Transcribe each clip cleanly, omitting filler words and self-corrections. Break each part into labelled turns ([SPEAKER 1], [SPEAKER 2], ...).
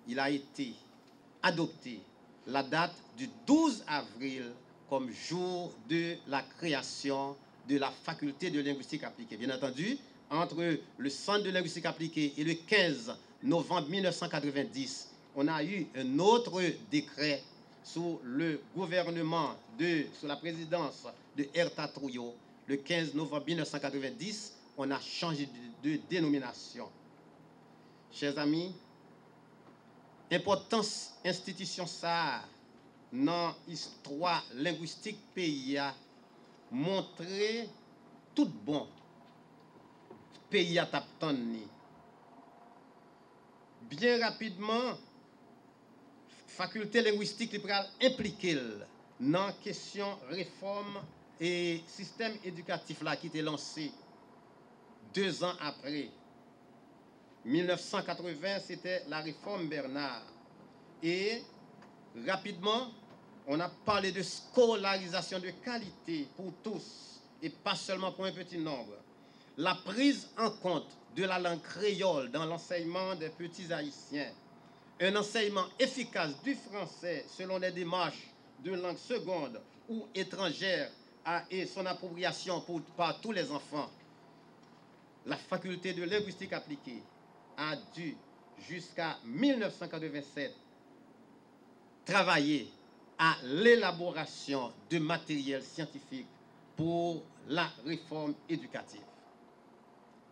[SPEAKER 1] il a été adopté la date du 12 avril comme jour de la création de la faculté de linguistique appliquée. Bien entendu, entre le centre de linguistique appliquée et le 15 novembre 1990, on a eu un autre décret sous le gouvernement, sous la présidence de Herta Trouillot. Le 15 novembre 1990, on a changé de dénomination. Chers amis, importance institution ça dans l'histoire linguistique pays a montré tout bon pays a taptonni. Bien rapidement, faculté linguistique qui pral impliquer dans question réforme et système éducatif là qui était lancé 2 ans après. 1980, c'était la réforme Bernard. Et rapidement, on a parlé de scolarisation de qualité pour tous et pas seulement pour un petit nombre. La prise en compte de la langue créole dans l'enseignement des petits haïtiens. Un enseignement efficace du français selon les démarches de langue seconde ou étrangère et son appropriation par tous les enfants. La faculté de linguistique appliquée a dû, jusqu'à 1987, travailler à l'élaboration de matériel scientifique pour la réforme éducative.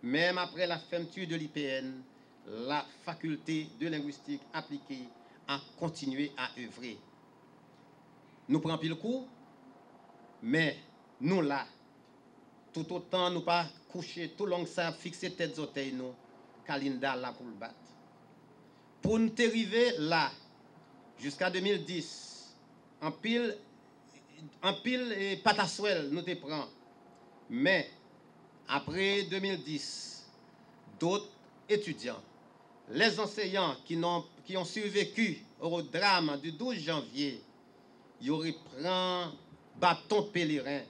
[SPEAKER 1] Même après la fermeture de l'IPN, la faculté de linguistique appliquée a continué à œuvrer. Nous prenons pile coup, mais nous là, tout autant nous pas coucher tout long ça fixer tête d'oreille nous, Kalinda là pour le battre. Pour nous arriver là, jusqu'à 2010, en pile et pataswell nous te prend. Mais après 2010, d'autres étudiants, les enseignants qui ont survécu au drame du 12 janvier, ils auraient pris bâton pèlerin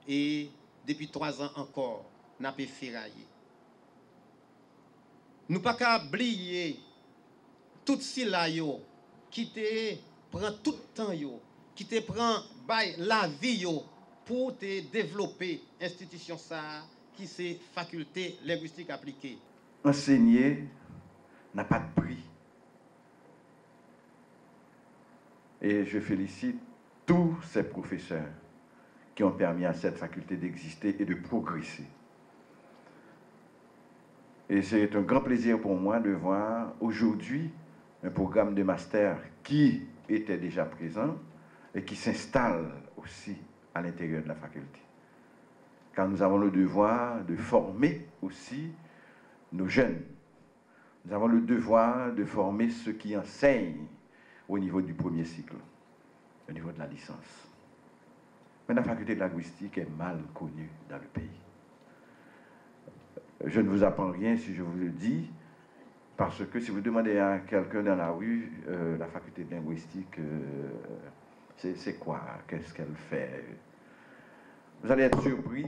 [SPEAKER 1] et depuis 3 ans encore, n'a pas ferraillé. Nous pas qu'à oublier tout si là yo qui te prend tout le temps yo, qui te prend la vie yo pour te développer institution ça qui c'est faculté linguistique appliquée.
[SPEAKER 2] Enseigner n'a pas de prix. Et je félicite tous ces professeurs qui ont permis à cette faculté d'exister et de progresser. Et c'est un grand plaisir pour moi de voir aujourd'hui un programme de master qui était déjà présent et qui s'installe aussi à l'intérieur de la faculté. Car nous avons le devoir de former aussi nos jeunes. Nous avons le devoir de former ceux qui enseignent au niveau du premier cycle, au niveau de la licence. Mais la faculté de linguistique est mal connue dans le pays. Je ne vous apprends rien si je vous le dis, parce que si vous demandez à quelqu'un dans la rue, la faculté de linguistique, c'est quoi? Qu'est-ce qu'elle fait? Vous allez être surpris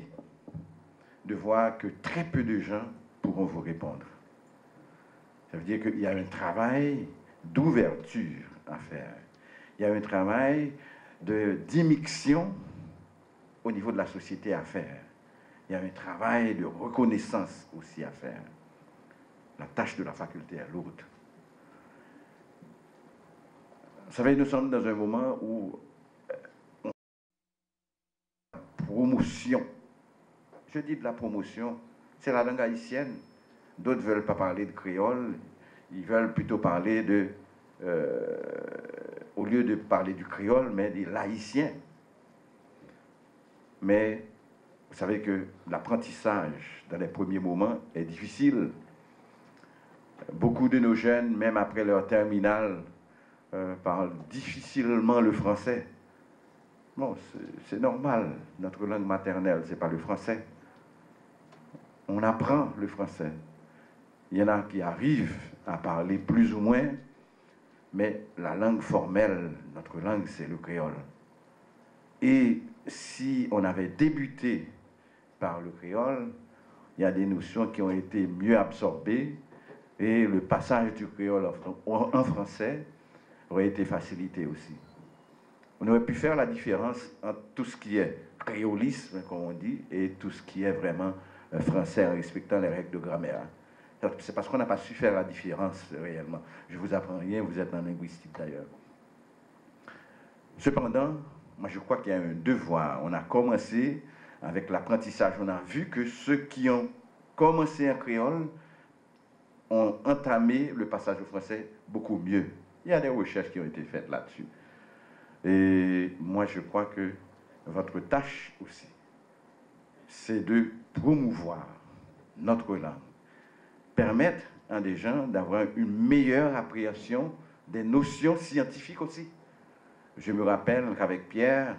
[SPEAKER 2] de voir que très peu de gens pourront vous répondre. Ça veut dire qu'il y a un travail d'ouverture à faire. Il y a un travail d'immixion au niveau de la société à faire. Il y a un travail de reconnaissance aussi à faire. La tâche de la faculté est lourde. Vous savez, nous sommes dans un moment où promotion. Je dis de la promotion, c'est la langue haïtienne. D'autres ne veulent pas parler de créole, ils veulent plutôt parler de, au lieu de parler du créole, mais des l'haïtien. Mais vous savez que l'apprentissage dans les premiers moments est difficile. Beaucoup de nos jeunes, même après leur terminale, parlent difficilement le français. Bon, c'est normal, notre langue maternelle, ce n'est pas le français. On apprend le français. Il y en a qui arrivent à parler plus ou moins, mais la langue formelle, notre langue, c'est le créole. Et si on avait débuté par le créole, il y a des notions qui ont été mieux absorbées, Et le passage du créole en français aurait été facilité aussi. On aurait pu faire la différence entre tout ce qui est créolisme, comme on dit, et tout ce qui est vraiment français en respectant les règles de grammaire. C'est parce qu'on n'a pas su faire la différence réellement. Je ne vous apprends rien, vous êtes en linguistique d'ailleurs. Cependant, moi je crois qu'il y a un devoir. On a commencé avec l'apprentissage. On a vu que ceux qui ont commencé en créole ont entamé le passage au français beaucoup mieux. Il y a des recherches qui ont été faites là-dessus. Et moi, je crois que votre tâche aussi, c'est de promouvoir notre langue, permettre à des gens d'avoir une meilleure appréhension des notions scientifiques aussi. Je me rappelle qu'avec Pierre,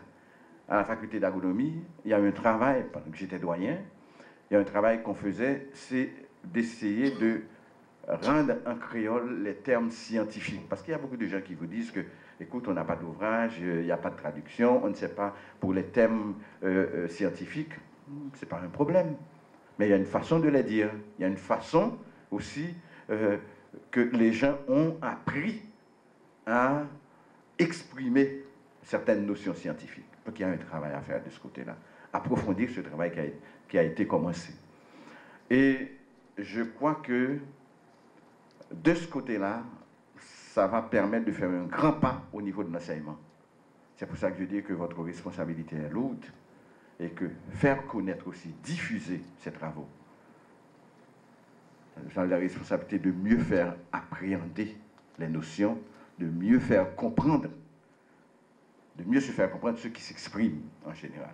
[SPEAKER 2] à la faculté d'agronomie, il y a eu un travail, pendant que j'étais doyen, il y a un travail qu'on faisait, c'est d'essayer de rendre en créole les termes scientifiques. Parce qu'il y a beaucoup de gens qui vous disent que, écoute, on n'a pas d'ouvrage, il n'y a pas de traduction, on ne sait pas pour les thèmes scientifiques. Ce n'est pas un problème. Mais il y a une façon de les dire. Il y a une façon aussi que les gens ont appris à exprimer certaines notions scientifiques. Donc il y a un travail à faire de ce côté-là. Approfondir ce travail qui a été commencé. Et je crois que de ce côté-là, ça va permettre de faire un grand pas au niveau de l'enseignement. C'est pour ça que je dis que votre responsabilité est lourde et que faire connaître aussi, diffuser ces travaux, vous avez la responsabilité de mieux faire appréhender les notions, de mieux faire comprendre, de mieux se faire comprendre ceux qui s'expriment en général.